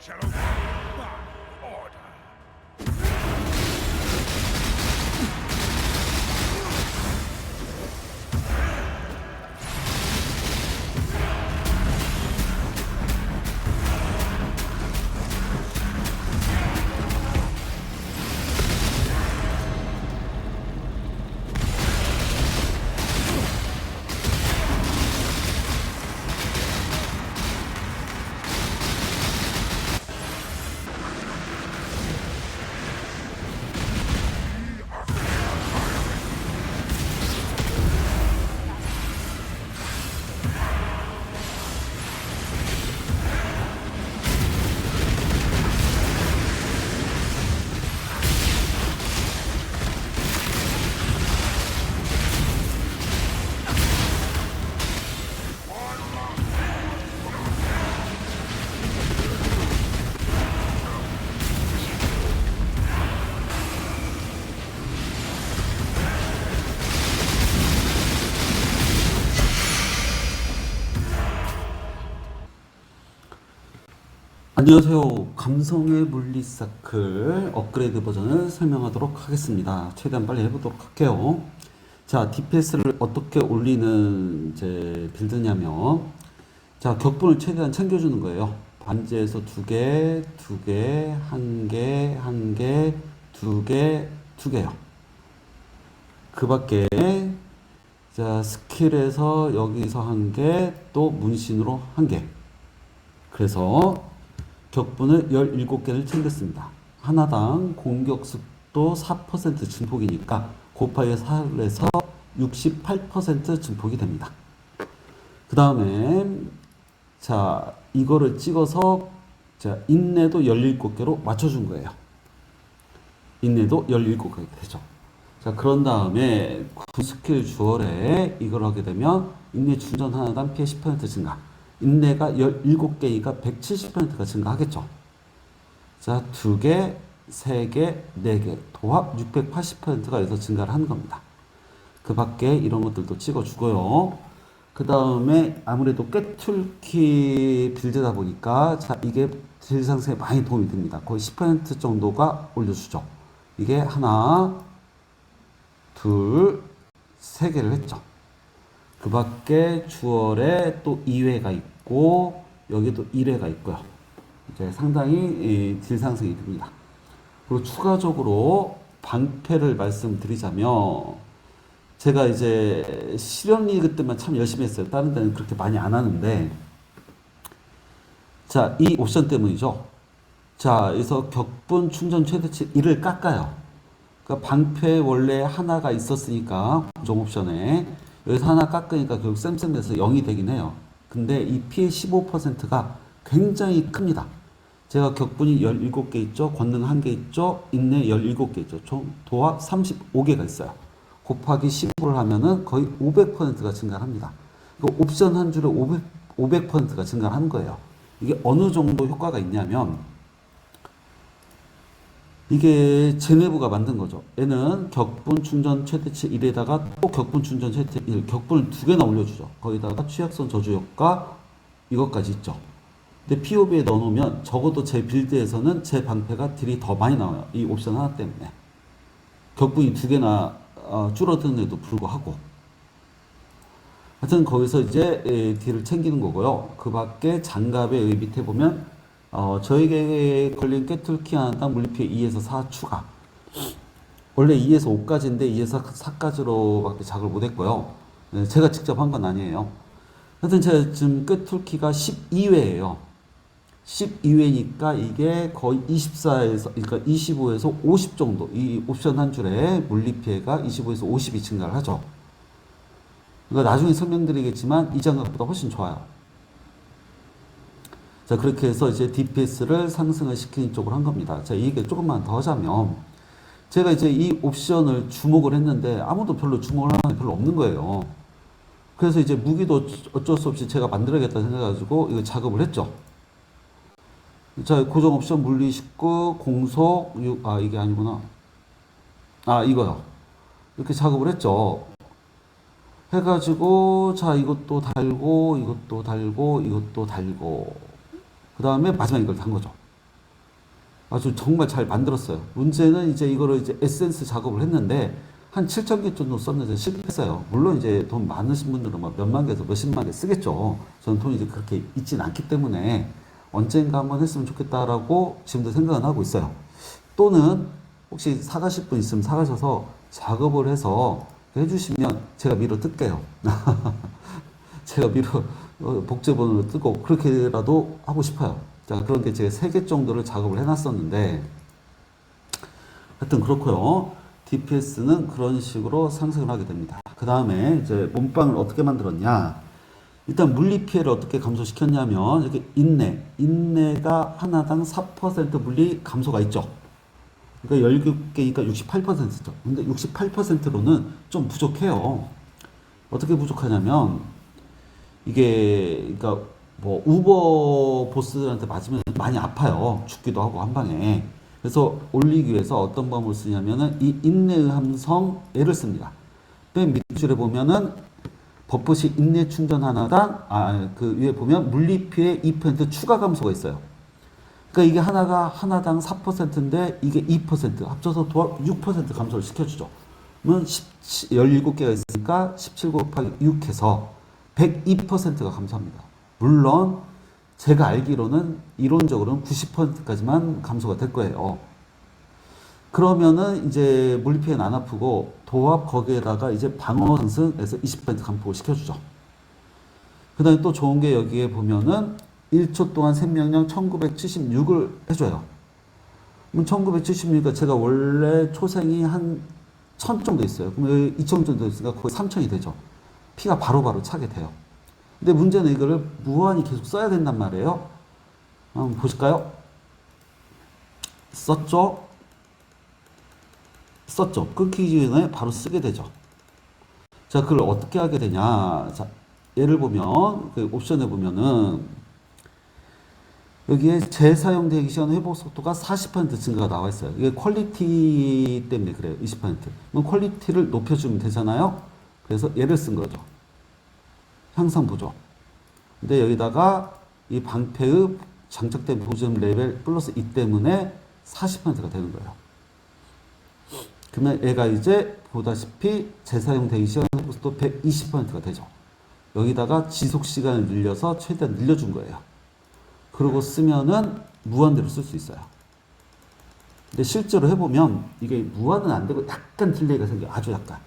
shall obey my order. 안녕하세요. 감성의 물리서클 업그레이드 버전을 설명하도록 하겠습니다. 최대한 빨리 해보도록 할게요. 자, DPS를 어떻게 올리는 이제 빌드냐면, 자, 격분을 최대한 챙겨주는 거예요. 반지에서 2개, 2개, 1개, 1개, 2개, 2개요. 그 밖에, 자, 스킬에서 여기서 1개, 또 문신으로 1개. 그래서 격분을 17개를 챙겼습니다. 하나당 공격 속도 4% 증폭이니까 곱하기 4를 해서 68% 증폭이 됩니다. 그 다음에 자, 이거를 찍어서 자, 인내도 17개로 맞춰준 거예요. 인내도 17개가 되죠. 자, 그런 다음에 스킬 주얼에 이걸 하게 되면 인내 충전 하나당 피해 10% 증가. 인내가 17개이가 170%가 증가하겠죠. 자, 2개, 3개, 4개, 도합 680%가 여기서 증가를 하는 겁니다. 그 밖에 이런 것들도 찍어주고요. 그 다음에 아무래도 꿰뚫기 빌드다 보니까 자, 이게 딜 상승에 많이 도움이 됩니다. 거의 10% 정도가 올려주죠. 이게 하나, 둘, 3개를 했죠. 그 밖에 주얼에 또 2회가 있고 여기도 1회가 있고요. 이제 상당히 딜 상승이 됩니다. 그리고 추가적으로 방패를 말씀드리자면 제가 이제 실현 리그 때만 참 열심히 했어요. 다른 데는 그렇게 많이 안 하는데 자, 이 옵션 때문이죠. 자, 그래서 격분 충전 최대치 1을 깎아요. 그러니까 방패 원래 하나가 있었으니까 고정 옵션에 여기서 하나 깎으니까 결국 쌤쌤에서 0이 되긴 해요. 근데 이 피해 15%가 굉장히 큽니다. 제가 격분이 17개 있죠. 권능 1개 있죠. 인내 17개 있죠. 총 도합 35개가 있어요. 곱하기 15를 하면은 거의 500%가 증가합니다. 옵션 한 줄에 500%가 증가하는 거예요. 이게 어느 정도 효과가 있냐면 이게 제네브가 만든 거죠. 얘는 격분 충전 최대치 1에다가 또 격분 충전 최대치 1, 격분을 2개나 올려주죠. 거기다가 취약선 저주 효과 이것까지 있죠. 근데 POB에 넣어놓으면 적어도 제 빌드에서는 제 방패가 딜이 더 많이 나와요. 이 옵션 하나 때문에. 격분이 2개나 줄어드는데도 불구하고. 하여튼 거기서 이제 딜을 챙기는 거고요. 그 밖에 장갑에 여기 밑에 보면 저에게 걸린 꿰뚫기 하나당 물리피해 2에서 4 추가. 원래 2에서 5까지인데 2에서 4까지로밖에 작업을 못했고요. 제가 직접 한 건 아니에요. 하여튼 제가 지금 꿰뚫기가 12회예요. 12회니까 이게 거의 24에서, 그러니까 25에서 50 정도. 이 옵션 한 줄에 물리피해가 25에서 50이 증가를 하죠. 그러니까 나중에 설명드리겠지만 이 장갑보다 훨씬 좋아요. 자, 그렇게 해서 이제 DPS를 상승을 시키는 쪽으로 한 겁니다. 자, 이게 조금만 더 하자면, 제가 이제 이 옵션을 주목을 했는데, 아무도 별로 주목을 하는 게 별로 없는 거예요. 그래서 이제 무기도 어쩔 수 없이 제가 만들어야겠다 생각해가지고, 이거 작업을 했죠. 자, 고정 옵션 물리 19, 공속, 이게 아니구나. 이거요. 이렇게 작업을 했죠. 해가지고, 자, 이것도 달고, 이것도 달고, 이것도 달고, 그 다음에 마지막 이걸 단 거죠. 아주 정말 잘 만들었어요. 문제는 이제 이거를 이제 에센스 작업을 했는데 한 7천 개 정도 썼는데 실패했어요. 물론 이제 돈 많으신 분들은 막 몇만 개에서 몇십만 개 쓰겠죠. 저는 돈이 이제 그렇게 있진 않기 때문에 언젠가 한번 했으면 좋겠다라고 지금도 생각은 하고 있어요. 또는 혹시 사가실 분 있으면 사가셔서 작업을 해서 해주시면 제가 미리 뜰게요. 제가 미리 복제본으로 뜨고 그렇게라도 하고 싶어요. 자, 그런데 제가 3개 정도를 작업을 해놨었는데 하여튼 그렇고요. DPS는 그런 식으로 상승을 하게 됩니다. 그 다음에 이제 몸빵을 어떻게 만들었냐. 일단 물리 피해를 어떻게 감소시켰냐면 이렇게 인내가 하나당 4% 물리 감소가 있죠. 그러니까 17개니까 68%죠. 근데 68%로는 좀 부족해요. 어떻게 부족하냐면 이게 그러니까 뭐 우버 보스들한테 맞으면 많이 아파요. 죽기도 하고 한 방에. 그래서 올리기 위해서 어떤 방법을 쓰냐면은 이 인내의 함성 L을 씁니다. 맨 밑줄에 보면은 버프시 인내 충전 하나당 그 위에 보면 물리 피해 2% 추가 감소가 있어요. 그러니까 이게 하나당 4%인데 이게 2% 합쳐서 6% 감소를 시켜주죠. 그러면 17개가 있으니까 17 곱하기 6 해서 102%가 감소합니다. 물론 제가 알기로는 이론적으로는 90%까지만 감소가 될 거예요. 그러면은 이제 물리피해는 안 아프고 도합 거기에다가 이제 방어 상승에서 20% 감폭을 시켜주죠. 그 다음에 또 좋은 게 여기에 보면은 1초 동안 생명력 1976을 해줘요. 그럼 1976이니까 제가 원래 초생이 한 1000 정도 있어요. 그럼 2000 정도 있으니까 거의 3000이 되죠. 피가 바로바로 차게 돼요. 근데 문제는 이거를 무한히 계속 써야 된단 말이에요. 한번 보실까요? 썼죠? 끊기기 전에 바로 쓰게 되죠. 자, 그걸 어떻게 하게 되냐. 자, 예를 보면, 그 옵션에 보면은, 여기에 재사용 대기 시간 회복 속도가 40% 증가가 나와 있어요. 이게 퀄리티 때문에 그래요. 20%. 그럼 퀄리티를 높여주면 되잖아요. 그래서 얘를 쓴 거죠. 향상 보조. 근데 여기다가 이 방패의 장착된 보존 레벨 플러스 2 때문에 40%가 되는 거예요. 그러면 얘가 이제 보다시피 재사용 대기 시간 회복 속도 120%가 되죠. 여기다가 지속 시간을 늘려서 최대한 늘려준 거예요. 그러고 쓰면은 무한대로 쓸 수 있어요. 근데 실제로 해보면 이게 무한은 안 되고 약간 딜레이가 생겨요. 아주 약간.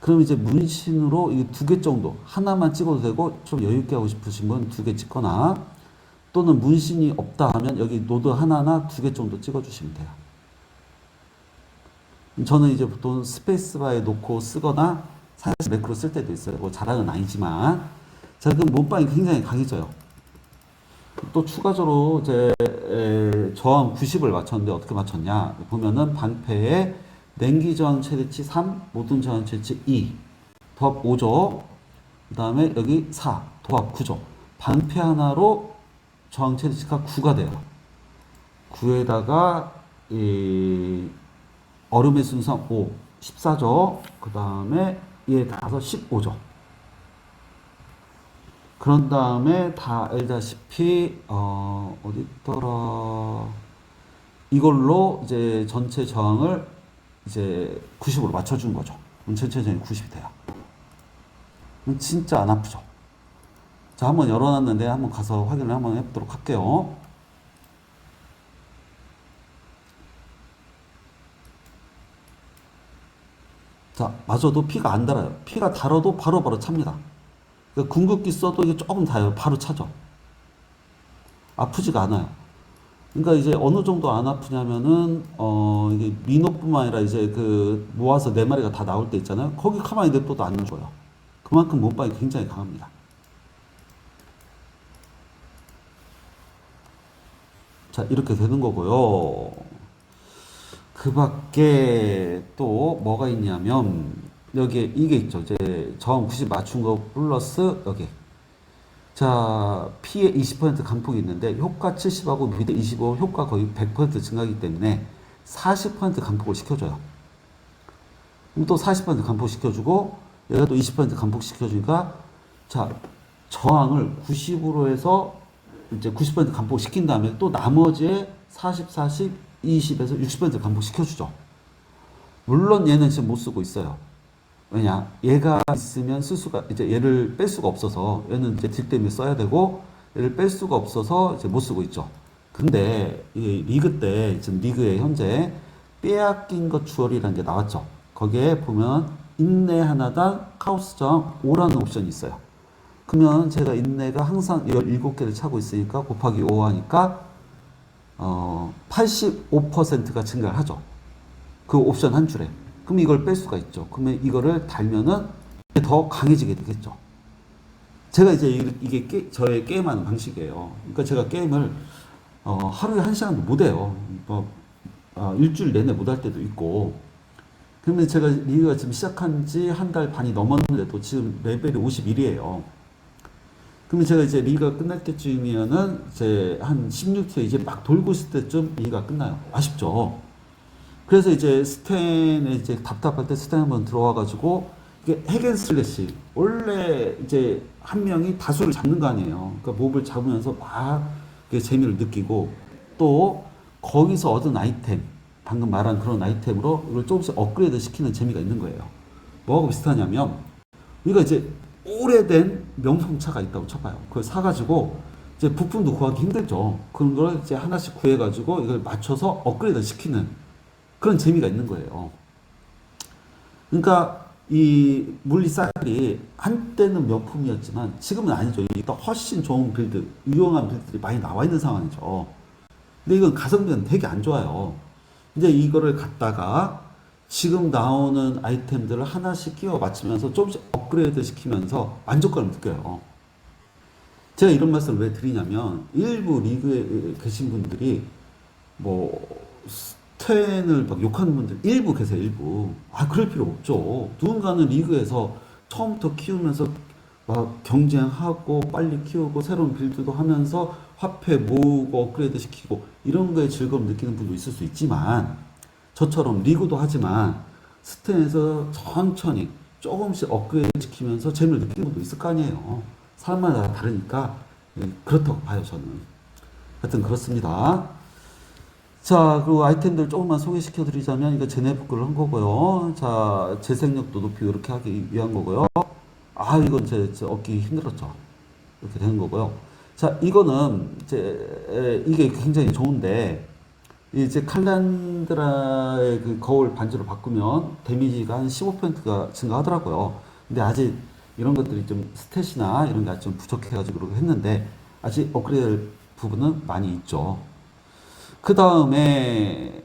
그럼 이제 문신으로 이 2개 정도, 하나만 찍어도 되고 좀 여유있게 하고 싶으신 분 2개 찍거나 또는 문신이 없다 하면 여기 노드 하나나 2개 정도 찍어주시면 돼요. 저는 이제 보통 스페이스바에 놓고 쓰거나 사실 매크로 쓸 때도 있어요. 뭐 자랑은 아니지만. 자, 그럼 몸빵이 굉장히 강해져요. 또 추가적으로 제 저항 90을 맞췄는데 어떻게 맞췄냐 보면은 방패에 냉기 저항 최대치 3, 모든 저항 최대치 2, 도합 5죠. 그 다음에 여기 4, 도합 9죠. 방패 하나로 저항 최대치가 9가 돼요. 9에다가 이 얼음의 순상 5, 14죠. 그 다음에 얘 따라서 15죠. 그런 다음에 다 알다시피 어디 있더라 이걸로 이제 전체 저항을 이제 90으로 맞춰준 거죠. 그럼 전체 저항이 90이 돼요. 그럼 진짜 안 아프죠. 자, 한번 열어놨는데 한번 가서 확인을 한번 해보도록 할게요. 자, 맞아도 피가 안 달아요. 피가 달아도 바로바로 찹니다. 그러니까 궁극기 써도 이게 조금 닿아요. 바로 차죠. 아프지가 않아요. 그러니까 이제 어느 정도 안 아프냐면은 이게 민호뿐만 아니라 이제 그 모아서 4마리가 다 나올 때 있잖아요. 거기 가만히 냅둬도 안 죽어요. 그만큼 몸빵이 굉장히 강합니다. 자, 이렇게 되는 거고요. 그 밖에 또 뭐가 있냐면 여기에 이게 있죠. 이제 저항 90 맞춘 거 플러스 여기. 자, 피해 20% 강폭이 있는데 효과 70하고 미드 25 효과 거의 100% 증가하기 때문에 40% 강폭을 시켜줘요. 그럼 또 40% 강폭 시켜주고 얘가 또 20% 강폭 시켜주니까 자, 저항을 90으로 해서 이제 90% 강폭 시킨 다음에 또 나머지에 40, 40 20에서 60% 감폭시켜주죠. 물론 얘는 지금 못 쓰고 있어요. 왜냐? 얘가 있으면 쓸 수가, 이제 얘를 뺄 수가 없어서, 얘는 이제 딜 때문에 써야 되고, 얘를 뺄 수가 없어서 이제 못 쓰고 있죠. 근데, 이 리그 때, 지금 리그에 현재 빼앗긴 것 주얼이라는 게 나왔죠. 거기에 보면, 인내 하나당 카우스정 5라는 옵션이 있어요. 그러면 제가 인내가 항상 17개를 차고 있으니까 곱하기 5 하니까, 85%가 증가를 하죠. 그 옵션 한 줄에. 그럼 이걸 뺄 수가 있죠. 그러면 이거를 달면은 더 강해지게 되겠죠. 제가 이제 이게 저의 게임하는 방식이에요. 그러니까 제가 게임을 하루에 1시간도 못 해요. 일주일 내내 못 할 때도 있고. 그러면 제가 리그가 지금 시작한 지 한 달 반이 넘었는데도 지금 레벨이 51이에요. 그러면 제가 이제 리그가 끝날 때쯤이면은 이제 한 16회 이제 막 돌고 있을 때쯤 리그가 끝나요. 아쉽죠. 그래서 이제 스탠에 이제 답답할 때 스탠 한번 들어와가지고 이게 핵앤슬래시 원래 이제 한 명이 다수를 잡는 거 아니에요. 그러니까 몹을 잡으면서 막 재미를 느끼고 또 거기서 얻은 아이템 방금 말한 그런 아이템으로 이걸 조금씩 업그레이드 시키는 재미가 있는 거예요. 뭐하고 비슷하냐면 우리가 이제 오래된 명성차가 있다고 쳐봐요. 그걸 사가지고 이제 부품도 구하기 힘들죠. 그런 걸 이제 하나씩 구해가지고 이걸 맞춰서 업그레이드 시키는 그런 재미가 있는 거예요. 그러니까 이 물리쌀이 한때는 명품이었지만 지금은 아니죠. 더 훨씬 좋은 빌드, 유용한 빌드들이 많이 나와 있는 상황이죠. 근데 이건 가성비는 되게 안 좋아요. 이제 이거를 갖다가 지금 나오는 아이템들을 하나씩 끼워 맞추면서 조금씩 업그레이드 시키면서 만족감을 느껴요. 제가 이런 말씀을 왜 드리냐면 일부 리그에 계신 분들이 뭐 스탠을 막 욕하는 분들 일부 계세요. 일부. 그럴 필요 없죠. 누군가는 리그에서 처음부터 키우면서 막 경쟁하고 빨리 키우고 새로운 빌드도 하면서 화폐 모으고 업그레이드 시키고 이런 거에 즐거움 느끼는 분도 있을 수 있지만 저처럼 리그도 하지만 스탠에서 천천히 조금씩 업그레이드 시키면서 재미를 느끼는 분도 있을 거 아니에요. 사람마다 다르니까 그렇다고 봐요. 저는. 하여튼 그렇습니다. 자, 그리고 아이템들 조금만 소개시켜 드리자면, 이거 제네프크를 한 거고요. 자, 재생력도 높이고 이렇게 하기 위한 거고요. 이건 제 얻기 힘들었죠. 이렇게 되는 거고요. 자, 이거는 이게 굉장히 좋은데, 이제 칼란드라의 그 거울 반지로 바꾸면 데미지가 한 15%가 증가하더라고요. 근데 아직 이런 것들이 좀 스탯이나 이런 게 좀 부족해가지고 그러고 했는데, 아직 업그레이드 부분은 많이 있죠. 그 다음에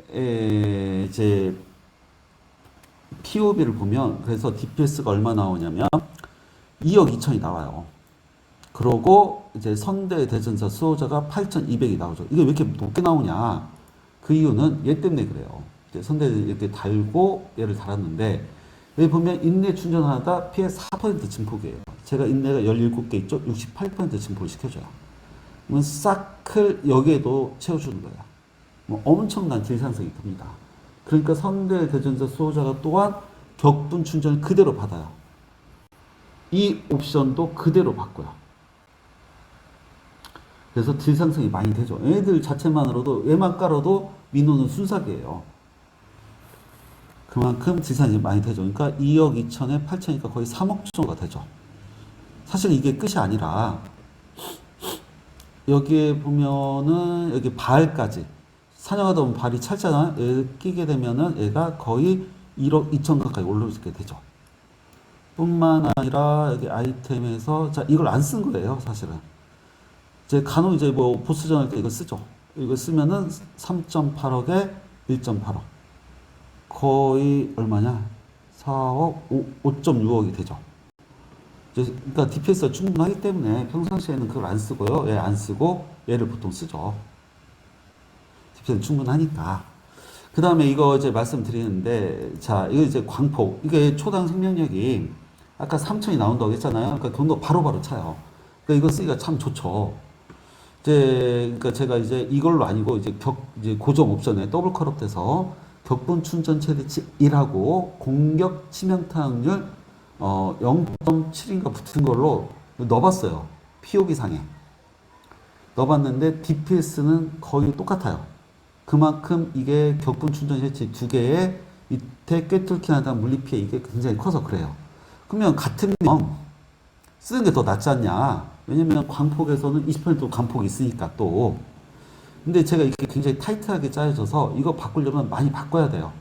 이제 POB를 보면 그래서 DPS가 얼마 나오냐면 2억 2천이 나와요. 그러고 이제 선대 대전사 수호자가 8,200이 나오죠. 이게 왜 이렇게 높게 나오냐? 그 이유는 얘 때문에 그래요. 이제 선대 이렇게 달고 얘를 달았는데 여기 보면 인내 충전하다 피해 4% 증폭이에요. 제가 인내가 17개 있죠? 68% 증폭을 시켜줘요. 그러면 사클 여기에도 채워주는 거예요. 뭐 엄청난 딜 상승이 듭니다. 그러니까 선대 대전자 수호자가 또한 격분 충전을 그대로 받아요. 이 옵션도 그대로 받고요. 그래서 딜 상승이 많이 되죠. 얘들 자체만으로도 얘만 깔아도 민호는 순삭이에요. 그만큼 딜 상승이 많이 되죠. 그러니까 2억 2천에 8천이니까 거의 3억 정도가 되죠. 사실 이게 끝이 아니라 여기에 보면은 여기 발까지 사냥하다 보면 발이 찰잖아요. 얘 끼게 되면은 얘가 거의 1억 2천 가까이 올라오게 되죠. 뿐만 아니라 여기 아이템에서 자 이걸 안 쓴 거예요. 사실은 이제 간혹 이제 뭐 보스전 할 때 이거 쓰죠. 이거 쓰면은 3.8억에 1.8억 거의 얼마냐 4억 5.6억이 되죠. 그러니까 DPS가 충분하기 때문에 평상시에는 그걸 안 쓰고요. 얘 안 쓰고 얘를 보통 쓰죠. DPS는 충분하니까. 그 다음에 이거 이제 말씀드리는데, 자, 이거 이제 광폭. 이게 초당 생명력이 아까 3천이 나온다고 했잖아요. 그러니까 돈도 바로바로 차요. 그러니까 이거 쓰기가 참 좋죠. 그러니까 제가 이제 이걸로 아니고 이제 고정 옵션에 더블 컬업 돼서 격분 충전 최대치 1하고 공격 치명타 확률 0.7인가 붙은 걸로 넣어봤어요. POB 상에. 넣어봤는데 DPS는 거의 똑같아요. 그만큼 이게 격분 충전 해치 두 개의 밑에 꿰뚫기 하다 물리 피해 이게 굉장히 커서 그래요. 그러면 같으면 쓰는 게 더 낫지 않냐? 왜냐면 광폭에서는 20% 광폭이 있으니까 또. 근데 제가 이게 굉장히 타이트하게 짜여져서 이거 바꾸려면 많이 바꿔야 돼요.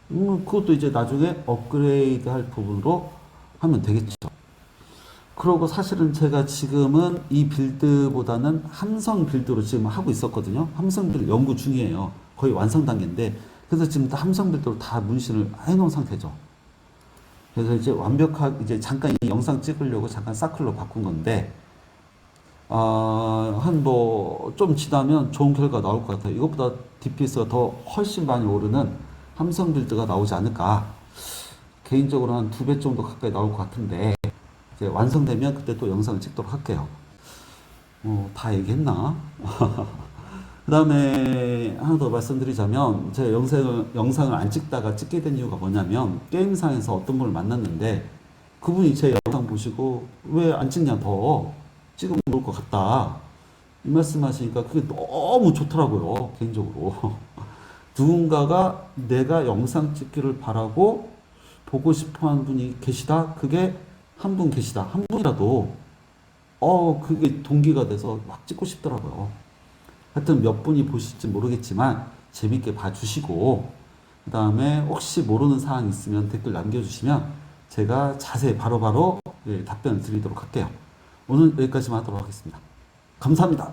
그것도 이제 나중에 업그레이드 할 부분으로 하면 되겠죠. 그러고 사실은 제가 지금은 이 빌드보다는 함성 빌드로 지금 하고 있었거든요. 함성 빌드 연구 중이에요. 거의 완성 단계인데. 그래서 지금 다 함성 빌드로 다 문신을 해놓은 상태죠. 그래서 이제 완벽하게 이제 잠깐 이 영상 찍으려고 잠깐 사클로 바꾼 건데, 한 뭐 좀 지나면 좋은 결과 나올 것 같아요. 이것보다 DPS가 더 훨씬 많이 오르는 함성 빌드가 나오지 않을까. 개인적으로 한 2배 정도 가까이 나올 것 같은데, 이제 완성되면 그때 또 영상을 찍도록 할게요. 다 얘기했나? 그 다음에 하나 더 말씀드리자면, 제가 영상을 안 찍다가 찍게 된 이유가 뭐냐면, 게임상에서 어떤 분을 만났는데, 그분이 제 영상 보시고, 왜 안 찍냐, 더. 찍으면 좋을 것 같다. 이 말씀 하시니까 그게 너무 좋더라고요, 개인적으로. 누군가가 내가 영상 찍기를 바라고 보고 싶어 하는 분이 계시다? 그게 한 분 계시다. 한 분이라도, 그게 동기가 돼서 막 찍고 싶더라고요. 하여튼 몇 분이 보실지 모르겠지만, 재밌게 봐주시고, 그 다음에 혹시 모르는 사항 있으면 댓글 남겨주시면, 제가 자세히 바로바로 답변을 드리도록 할게요. 오늘 여기까지만 하도록 하겠습니다. 감사합니다.